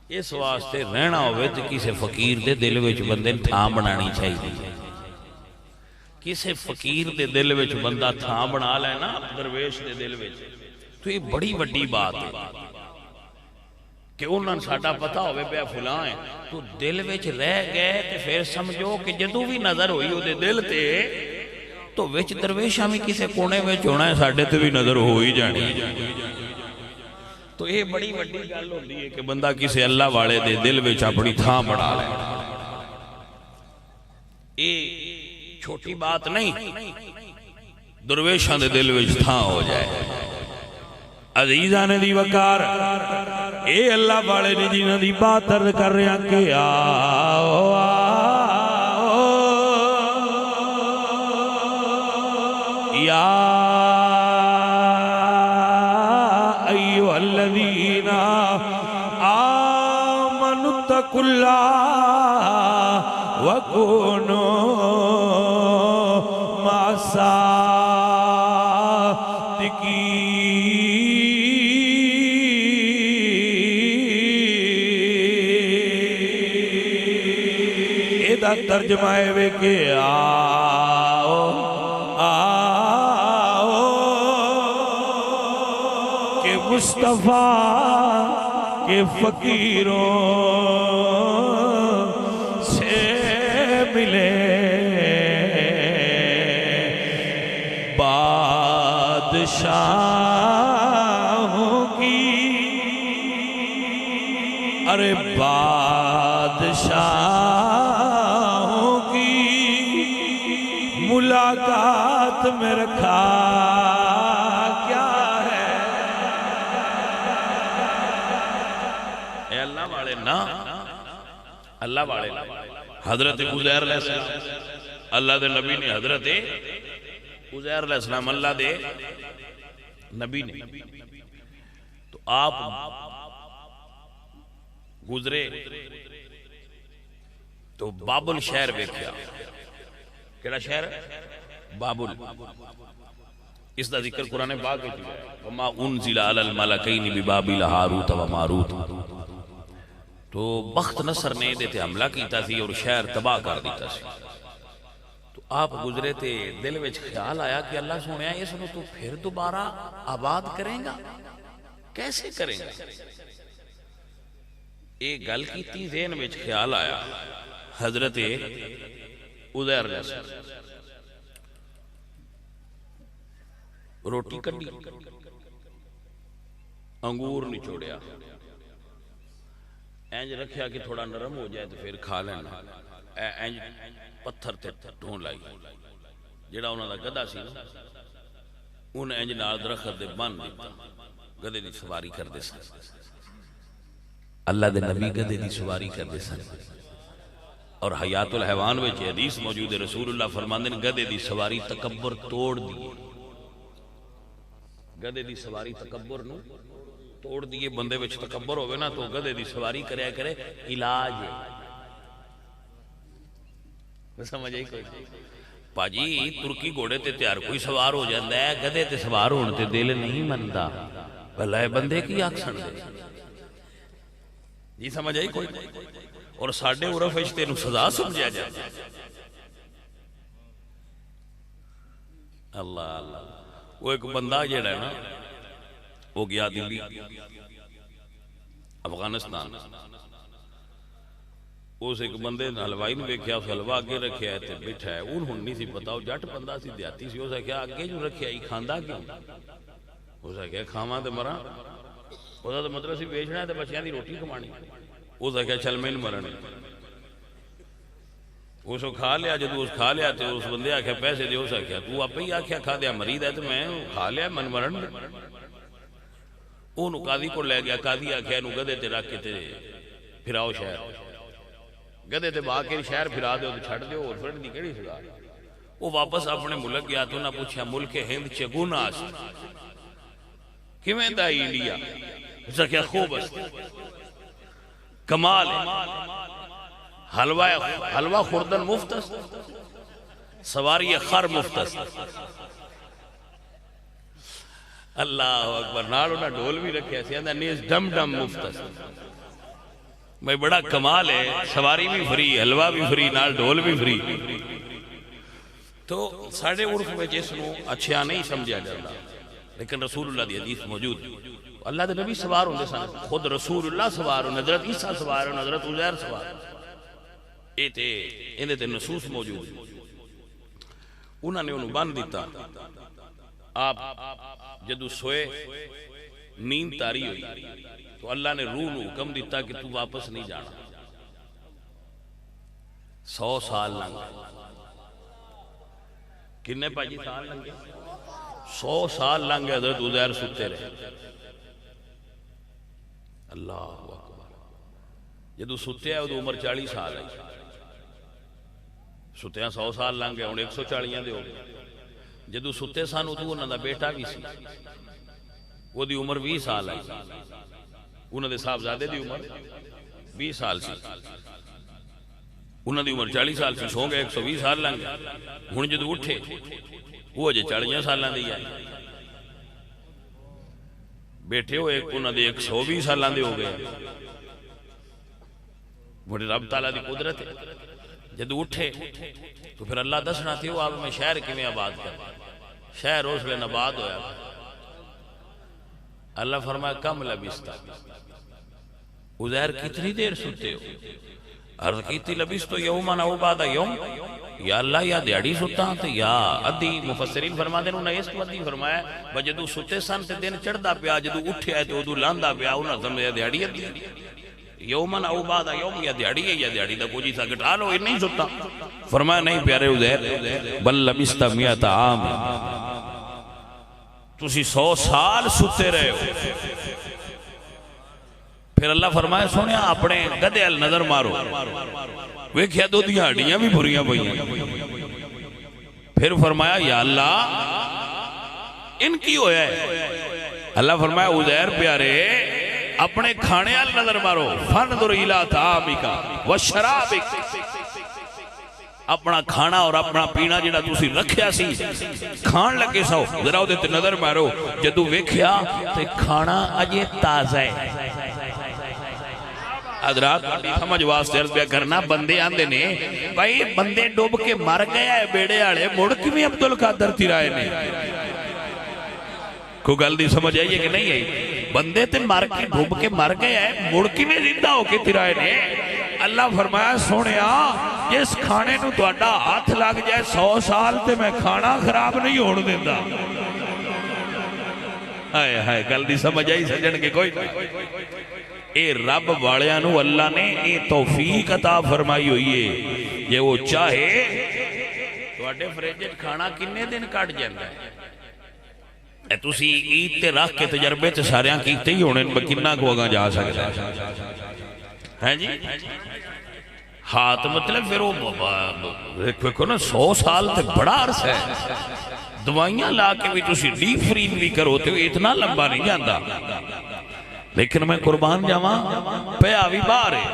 اس واسطے رہنا ہوئے تے کسے فقیر دے دل وچ بندے تھاں بنانی چاہیے کسے فقیر دے دل وچ بندہ تھاں بنا لے نا درویش دے دل وچ تو یہ بڑی وڈی بات ہے کہ انہاں ساڈا پتہ ہوئے پیا فلاں ہے تو دل وچ رہ گئے تے پھر سمجھو کہ جدوں بھی نظر ہوئی او دے دل تے تو وچ درویشاں بھی کسے کونے وچ ہونا ہے ساڈے تے بھی نظر ہو ہی جانی تو یہ بڑی وڈی گل ہوندی ہے کہ بندہ کسے اللہ والے دے دل وچ اپنی تھاں بنا لے یہ چھوٹی بات نہیں درویشاں دے دل وچ تھاں ہو جائے عزیزان دی وقار اے اللہ والے نے جنہاں دی بات عرض کر رہے ہیں کہ آؤ آؤ یا ایوہ الذین آمنوا اتقوا اللہ وکونوا مع ترجمہ ہے کہ آؤ آؤ کہ مصطفیٰ کے فقیروں سے ملے بادشاہوں کی ارے بادشاہ ملاقات میں رکھا کیا ہے اے اللہ والے نا اللہ والے حضرت عزیر علیہ السلام اللہ دے نبی نے حضرت عزیر علیہ السلام اللہ دے نبی نے تو آپ گزرے تو بابل شہر بیکھیا کیڑا شہر بابل اس دا ذکر قرآن پاک میں ہے وما انزل علی الملکین ببابل ہاروت و ماروت تو بخت نصر نے دے تے حملہ کیتا سی اور شہر تباہ کر دیتا سی تو آپ گزرے تے دل وچ خیال آیا کہ اللہ سنیا اس نو تو پھر دوبارہ آباد کریں گا کیسے کریں گا ایک گل کیتی ذہن وچ خیال آیا حضرت عزیر علیہ السلام روٹی کڈی انگور نچوڑیا اینج رکھیا کہ تھوڑا نرم ہو جائے تو پھر کھا لینا اینج پتھر تے ڈھون لائی جڑا انہاں دا گدھا سی ان اینج نال درخت دے بن دیتا گدھے دی سواری کردے سن اللہ دے نبی گدھے دی سواری کردے سن اور حیات الحیوان وچ حدیث موجود ہے رسول اللہ فرماندے نے گدھے دی سواری تکبر توڑ دیے گدھے دی سواری تکبر نو توڑ دیے بندے وچ تکبر ہوئے نا تو گدھے دی سواری کریا کرے علاج ہے سمجھ آئی کوئی پاجی ترکی گھوڑے تے تیار کوئی سوار ہو جاندہ ہے گدے تے سوار ہونے تے دل نہیں مندا بھلائے بندے کی آکسن دے جی سمجھ آئی کوئی اور ساڑھے عرف اشتے نو سزا سمجھا جاتا اللہ اللہ وہ ایک بندہ جیڑا ہے نا وہ گیا دلی افغانستان اس ایک بندے حلوائی نے دیکھا اس حلوا اگے رکھیا ہے تے بیٹھا ہے انہوں نہیں سی پتا وہ جٹ بندہ سی دیاتی سی اسے کیا اگے جو رکھیا ہی کھاندا کیوں اسے کیا کھاواں تے مراں اسے تو مطلب سی بیچنا ہے تے بچیاں دی روٹی کمانی اسے کیا چل میں مرن اس کو کھا لیا جدو اس کھا لیا تے اس بندے آکھیا پیسے دے اسے کیا تو آپ ہی آکھیا کھا دیا مرید ہے تو میں کھا لیا من مرن انہوں قاضی کو لے گیا قاضی آکھیا انہوں گدے تے رکھ کے تے پھراؤ شہر گدے تے باہ کے شہر پھرا دے تو چھڑ دے اور پھر دی کڑی سزا وہ واپس اپنے ملک گیا تو نہ پوچھا ملک ہند چگون آس کیویں دا انڈیا اسا کیا خوب است کمال حلوہ خوردن مفت است سواری خر مفت است اللہ اکبر نال انہاں ڈھول بھی رکھے سی اندر نیز ڈم ڈم مفت است میں بڑا کمال ہے سواری بھی فری حلوہ بھی فری نال ڈھول بھی فری تو ساڑھے عرف میں جس نو اچھا نہیں سمجھا جاتا لیکن رسول اللہ دی حدیث موجود اللہ دے نبی سوار ہوندے سن خود رسول اللہ سوار ہوں حضرت عیسیٰ سوار ہوں حضرت عزیر سوار اے تے انہیں تے نصوص موجود انہوں نے انہوں بان دیتا آپ جدو سوئے نیند تاری ہوئی تو اللہ نے روح نو حکم دیتا کہ تو واپس نہیں جانا 100 سال لنگے کنے پاجی سال لنگے 100 سال لنگے حضرت عزیر ستے رہے اللہ اکبر جدو ستے ہے وہ عمر 40 سال ہے ستے ہیں 100 سال لنگے انہیں 140 دے ہو گئے جدو ستے سانو تو انہوں دا بیٹا بھی سی وہ دی عمر 20 سال ہے انہوں دے صاحبزادے دی عمر 20 سال سی انہوں دی عمر 40 سال سی سو گئے 120 سال لنگ ہن جدو اٹھے وہ جے 40 سالاں دی آئی بیٹھے ہوئے انہوں دے 120 سالاں دے ہو گئے بڑے رب تعالیٰ دی قدرت ہے جدو اٹھے تو پھر اللہ دسنا تھی وہ آپ میں شہر کی میں آباد کر شہر اس لئے نباد ہویا اللہ فرمایا کم لبستا عزیر کتنی دیر ستے ہو عرض کیتی لبستو یومن او بعد یوم یا اللہ یا دیڑی ستا تو یا ادھی مفسرین فرما دے انہوں نے اس ودی فرمایا بجدو ستے سن تے دن چڑھ پیا جدو اٹھے آئے تو ادو لاندہ پیا انہوں سمجھے دیڑی ادھی یومن او بعد یوم یا دیڑی ہے یا دیڑی دا کوئی سا گٹا لو یہ نہیں ستا فرمایا نہیں پیارے عزیر بل لبستا میت عام تسی 100 سال ستے رہے ہو پھر اللہ فرمائے سونے اپنے گدے ال نظر مارو ویکھیا دو دیاں ہڈیاں بھی بھریاں پئیاں پھر فرمایا یا اللہ ان کی ہویا ہے اللہ فرمایا عزیر پیارے اپنے کھانے ال نظر مارو فنظر الی طعامک وشرابک اپنا کھانا اور اپنا پینا جڑا تسی رکھیا سی کھان لگے سو ذرا دے تے نظر مارو جدو ویکھیا تے کھانا اجے تازہ ہے حضرات سمجھ واسطے عرض کرنا بندے آندے نے بھائی بندے ڈوب کے مر گیا ہے بیڑے والے مڑ کے بھی عبدالقادر تیرائے نے کو گل دی سمجھ آئیے کہ نہیں آئی بندے تے مر کے ڈوب کے مر گیا ہے مڑ کے بھی زندہ ہو کے تیرائے نے اللہ فرمایا سونیا جس کھانے نو تو اڈا ہاتھ لگ جائے 100 سال تے میں کھانا خراب نہیں ہوڑ دیندہ ہائے ہائے گل دی سمجھ آئی سجن کے کوئی اے رب والیاں اللہ نے اے توفیق عطا فرمائی ہوئی ہے یہ وہ چاہے تو اڈے فریجٹ کھانا کنے دن کٹ جاندہ ہے اے تسی عید تے رکھ کے تجربے تے ساریاں کیتے ہی ہونے بکنہ کو اگاں جا سکتا ہے جی ہاتھ مطلب پھر وہ نا 100 سال تے بڑا عرص ہے دوائیاں لا کے بھی تسی ڈیپ فریز بھی کرو تے اتنا لمبا نہیں جاندہ لیکن میں قربان جاواں پہ آوی باہر ہے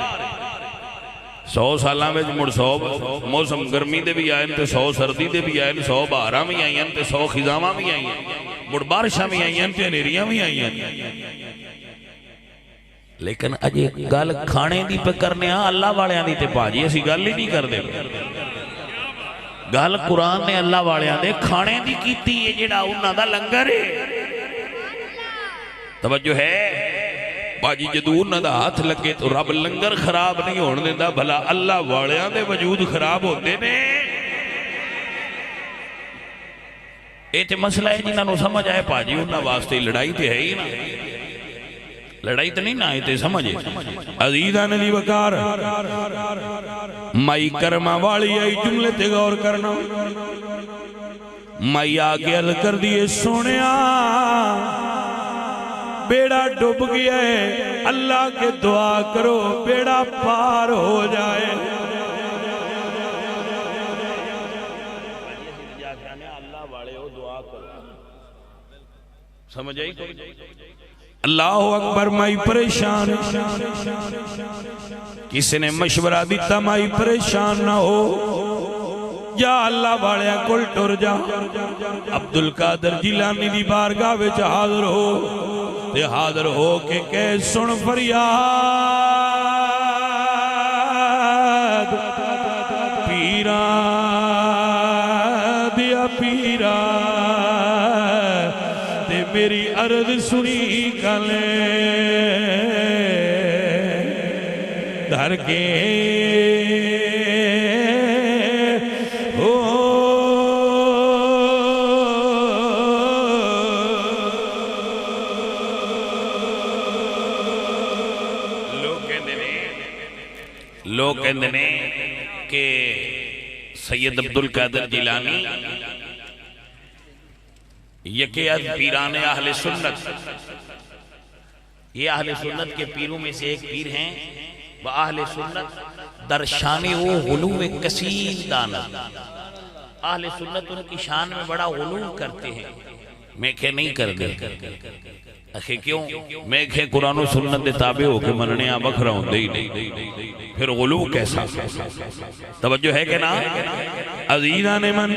100 سالاں وچ مڑ 100 موسم گرمی دے بھی آئے تے 100 سردی دے بھی آئے 100 بہاراں بھی آئیں تے 100 خزاواں بھی آئیں مڑ بارشاں بھی آئیں تے ہنیریاں بھی آئیں لیکن اجے گل کھانے دی پہ کرنے ہاں اللہ والیاں دی تے پاجی اسی گل ہی نہیں کردے گل قرآن نے اللہ والیاں دے کھانے دی کیتی ہے جڑا انہاں دا لنگر ہے توجہ ہے باجی جدو انہاں دا ہاتھ لگے تو رب لنگر خراب نہیں ہونے دیندہ بھلا اللہ والیاں دے وجود خراب ہوتے نے ایتے مسئلہ ہے جنہاں نو سمجھ آئے باجی انہاں واسطے لڑائی تے ہے ہی نا لڑائی تے نہیں نا آئے تے سمجھے عزیزان دی وقار مائی کرما والی آئی جملے تے غور کرنا مائی آگے عرض کر دیئے سونیا بیڑا ڈوب گیا ہے اللہ کے دعا کرو بیڑا پار ہو جائے سمجھ آئی کوئی اللہ اکبر مائی پریشان کسی نے مشورہ دیتا مائی پریشان نہ ہو یا اللہ والیا کل ٹر جا عبدالقادر جیلانی دی بارگاہ وچ حاضر ہو تے حاضر ہو کے کہہ سن فریاد پیران دیا پیران تے میری عرض سنی کلے دھر کے لوگ کہندے نے کہ سید عبدالقادر جیلانی یکی از پیران اہل سنت یہ اہل سنت کے پیروں میں سے ایک پیر ہیں وہ اہل سنت در شان وہ غلو کثیر دانت اہل سنت ان کی شان میں بڑا غلو کرتے ہیں میں کہ نہیں کر دے اکھے کیوں میں کہ قرآن و سنت دے تابع ہو کے مننے آ بکھ رہا ہوں دے ہی نہیں پھر غلو کیسا توجہ ہے کہ نا عزیزان من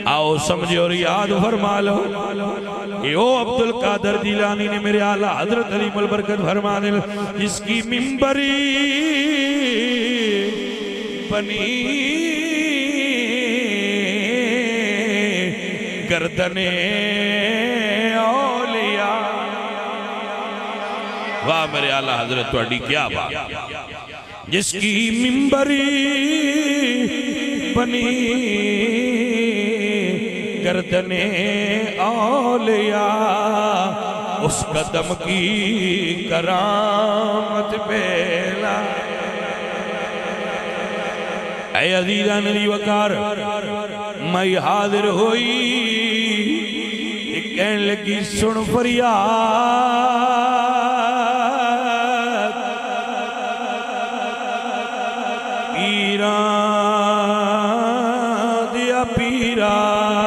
آؤ سمجھے اور یاد فرما لو او عبدالقادر جیلانی نے میرے اعلیٰ حضرت عظیم البرکت فرما دے جس کی منبری بنی گردنے اولیاء واہ میرے اعلیٰ حضرت توڑی کیا بات جس کی منبری بنی گردنے اولیاء اس قدم کی کرامت بیلا اے عزیزان دی وقار میں حاضر ہوئی کہنے لگی سن فریاد پیران دیا پیران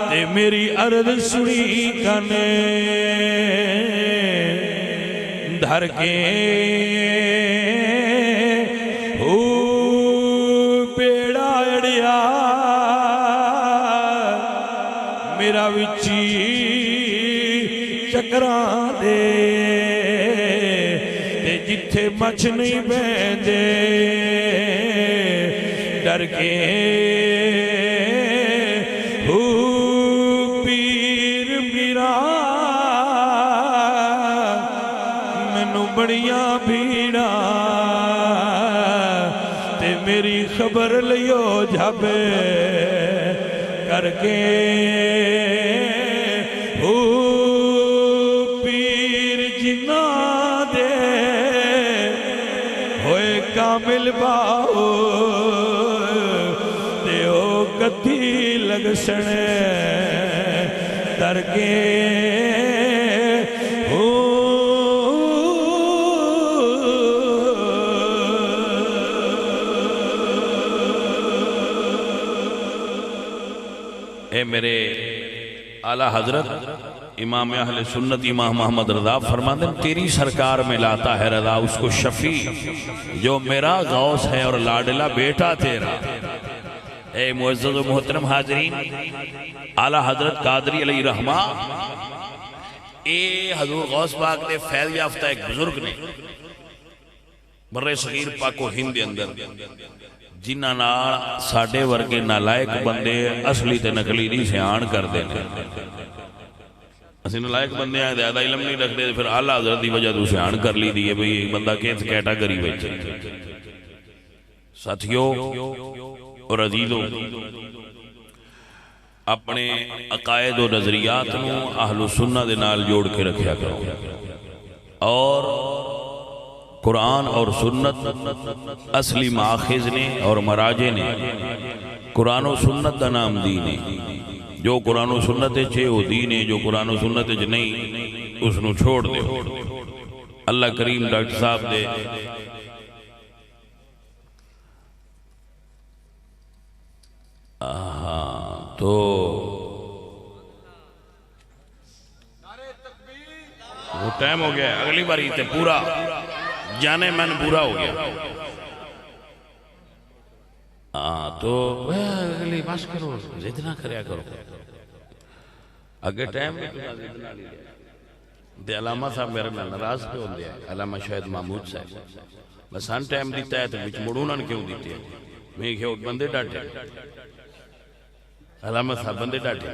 تے میری عرض سنی کنے دھر کے میرا وچی چکران دے تے جتھے مچھ نہیں بیندے ڈر کے پیر میرا مینوں بڑیاں بھیڑا تے میری خبر لیو جھبے کر کے پیر جنا دے ہوئے کامل باؤ تے او کتھی لگ سنے در کے اے میرے اعلیٰ حضرت امام اہل سنت امام محمد رضا فرماتے ہیں تیری سرکار میں لاتا ہے رضا اس کو شفیع جو میرا غوث ہے اور لاڈلا بیٹا تیرا۔ اے معزز و محترم حاضرین، اعلیٰ حضرت قادری علیہ رحمہ اے حضور غوث پاک نے فیض یافتہ ایک بزرگ نے برے صغیر پاک و ہند اندر جنہاں نال ساڈے ورگے نالائق بندے اصلی تے نقلی نہیں سیان کر دینے۔ اسی نالائق بندے ہیں زیادہ علم نہیں رکھتے پھر اعلیٰ حضرت دی وجہ تو سیان کر لی دیئے بھئی ایک بندہ کیس کیٹاگری بیچے۔ ساتھیوں اور عزیزوں، اپنے عقائد و نظریات نو اہل سنہ دے نال جوڑ کے رکھیا کرو، اور قرآن اور سنت اصلی ماخذ نے اور مراجع نے۔ قرآن و سنت دا نام دین ہے، جو قرآن و سنت چھے وہ دین ہے، جو قرآن و سنت چھ نہیں اس نو چھوڑ دے۔ اللہ کریم ڈاکٹر صاحب دے تو وہ ٹائم ہو گیا، اگلی بار ہی تے پورا جانے من پورا ہو گیا۔ تو اگلی بس کرو، زد نہ کریا کرو، اگر ٹائم بھی تو زد نہ لیا۔ دے علامہ صاحب میرے میں نراز پہ ہوں دیا، علامہ شاہد محمود صاحب بس ہن ٹائم دیتا ہے تو بچ مڑونن کیوں دیتے ہیں؟ میں کہو بندے ڈاٹے علامہ صاحب بندے ڈاٹے،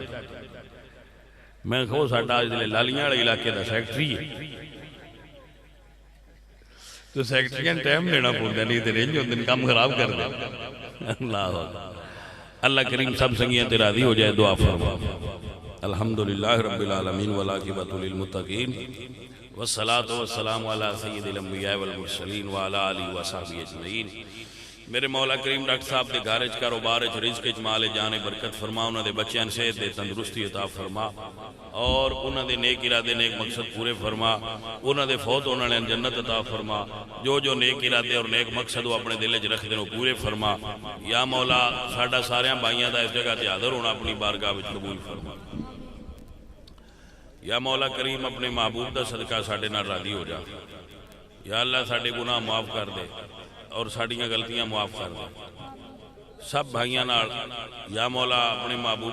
میں کہو ساڈا آج دلے لالیاں والے علاقے دا سیکٹری ہے تو سیکٹریاں ٹائم لینا پڑتا نہیں تے رینج ہوندے کام خراب کر دے۔ اللہ اللہ کریم سب سنگیاں تے راضی ہو جائے، دعا فرما۔ الحمدللہ رب العالمین والعاقبۃ للمتقین والصلاة والسلام علی سید الانبیاء والمرسلین وعلی آلہ وصحبہ اجمعین۔ میرے مولا کریم ڈاکٹر صاحب دے گھرچ کاروبارچ رزق وچ مال جان برکت فرما، انہاں دے بچیاں صحت دے تندرستی عطا فرما، اور انہاں دے نیک ارادے نیک مقصد پورے فرما، انہاں دے فوت ہونے والے جنت عطا فرما، جو نیک ارادے اور نیک مقصد وہ اپنے دل وچ رکھ دے پورے فرما۔ یا مولا ساڈا ساریاں بھائیاں دا اس جگہ تے حاضر ہونا اپنی بارگاہ وچ قبول فرما۔ یا مولا کریم اپنے محبوب دا صدقہ ساڈے نال راضی ہو جا۔ یا اللہ ساڈے گناہ معاف کر دے اور ساڈیاں غلطیاں معاف کر دے۔ سب بھائیاں نال یا مولا اپنے محبوب